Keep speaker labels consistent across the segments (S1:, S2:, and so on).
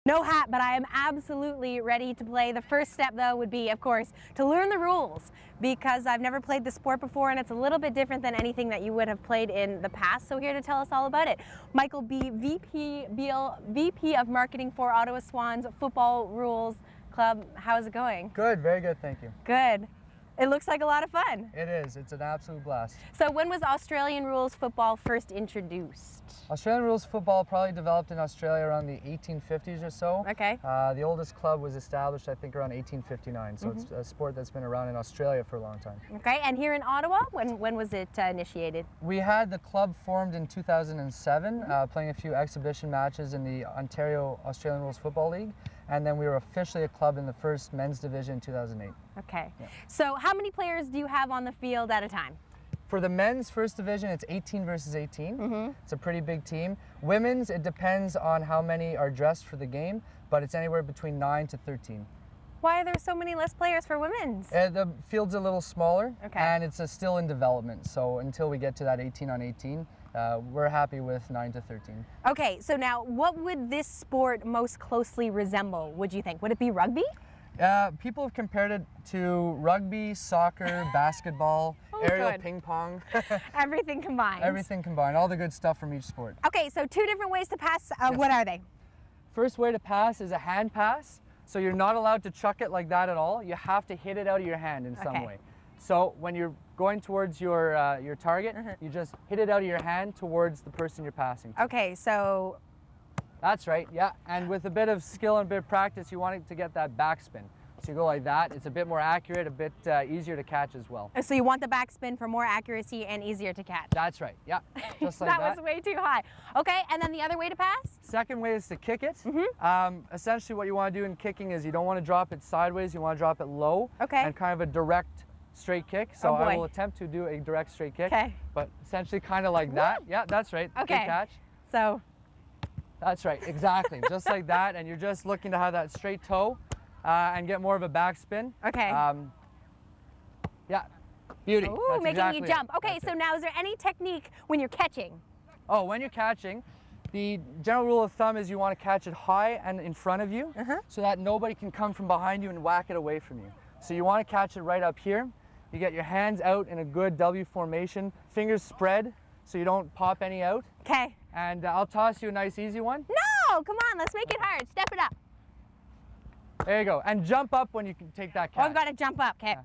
S1: No hat, but I am absolutely ready to play. The first step, though, would be, of course, to learn the rules, because I've never played the sport before and it's a little bit different than anything that you would have played in the past. So here to tell us all about it, Michael B., VP of Marketing for Ottawa Swans Football Rules Club. How's it going?
S2: Good, very good, thank you.
S1: Good. It looks like a lot of fun.
S2: It is. It's an absolute blast.
S1: So when was Australian rules football first introduced?
S2: Australian rules football probably developed in Australia around the 1850s or so.
S1: Okay.
S2: The oldest club was established, I think, around 1859. So it's a sport that's been around in Australia for a long time.
S1: Okay, and here in Ottawa, when was it initiated?
S2: We had the club formed in 2007, playing a few exhibition matches in the Ontario Australian Rules Football League. And then we were officially a club in the first men's division in 2008.
S1: Okay.
S2: Yeah.
S1: So how many players do you have on the field at a time?
S2: For the men's first division, it's 18 versus 18. It's a pretty big team. Women's, it depends on how many are dressed for the game, but it's anywhere between 9 to 13.
S1: Why are there so many less players for women's?
S2: The field's a little smaller, and it's still in development. So until we get to that 18 on 18, we're happy with 9 to 13.
S1: Okay, so now what would this sport most closely resemble, would you think? Would it be rugby?
S2: People have compared it to rugby, soccer, basketball, aerial ping pong.
S1: Everything combined.
S2: Everything combined, all the good stuff from each sport.
S1: Okay, so two different ways to pass.
S2: Yes.
S1: What are they?
S2: First way to pass is a hand pass. So you're not allowed to chuck it like that at all. You have to hit it out of your hand in some way. So when you're going towards your target, you just hit it out of your hand towards the person you're passing to.
S1: Okay, so...
S2: That's right, yeah. And with a bit of skill and a bit of practice, you want it to get that backspin. So you go like that. It's a bit more accurate, a bit easier to catch as well.
S1: So you want the backspin for more accuracy and easier to catch.
S2: That's right, yeah. Just like that.
S1: That was way too high. Okay, and then the other way to pass?
S2: Second way is to kick it. Essentially what you want to do in kicking is you don't want to drop it sideways, you want to drop it low. And kind of a direct straight kick. So I will attempt to do a direct straight kick. But essentially kind of like that. Yeah, that's right.
S1: Okay.
S2: Good catch.
S1: So.
S2: That's right, exactly. Just like that, and you're just looking to have that straight toe and get more of a backspin.
S1: Okay.
S2: Yeah, beauty.
S1: Ooh,
S2: that's
S1: making
S2: exactly
S1: you jump. Okay,
S2: That's
S1: so now is there any technique when you're catching?
S2: Oh, when you're catching, the general rule of thumb is you want to catch it high and in front of you so that nobody can come from behind you and whack it away from you. So you want to catch it right up here. You get your hands out in a good W formation, fingers spread so you don't pop any out.
S1: Okay.
S2: And I'll toss you a nice easy one.
S1: No, come on, let's make it hard. Step it up.
S2: There you go. And jump up when you can take that catch.
S1: Oh, I've got to jump up, okay.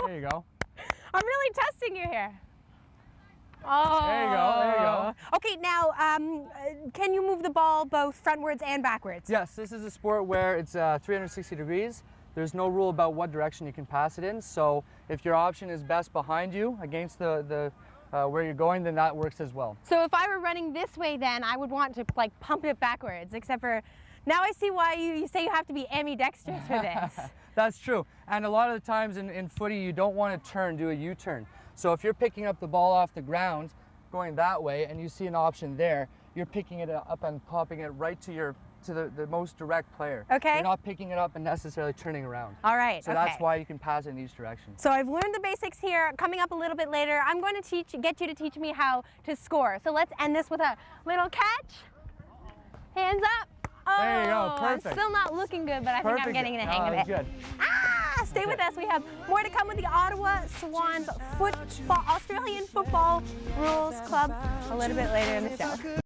S2: There you go.
S1: I'm really testing you here. Oh.
S2: There you go, there you go.
S1: Okay, now, can you move the ball both frontwards and backwards?
S2: Yes, this is a sport where it's 360 degrees. There's no rule about what direction you can pass it in. So if your option is best behind you against the where you're going, then that works as well.
S1: So if I were running this way, then I would want to like pump it backwards, except for now I see why you say you have to be ambidextrous for this.
S2: That's true. And a lot of the times in footy, you don't want to do a U-turn. So if you're picking up the ball off the ground, going that way, and you see an option there, you're picking it up and popping it right to the most direct player.
S1: Okay.
S2: You're not picking it up and necessarily turning around.
S1: All right.
S2: So that's why you can pass it in each direction.
S1: So I've learned the basics here. Coming up a little bit later, I'm going to get you to teach me how to score. So let's end this with a little catch. Hands up. Oh,
S2: there you go. Perfect.
S1: I'm still not looking good, but I think I'm getting the hang of it.
S2: Good.
S1: Stay with us. We have more to come with the Ottawa Swans Australian Football Rules Club a little bit later in the show.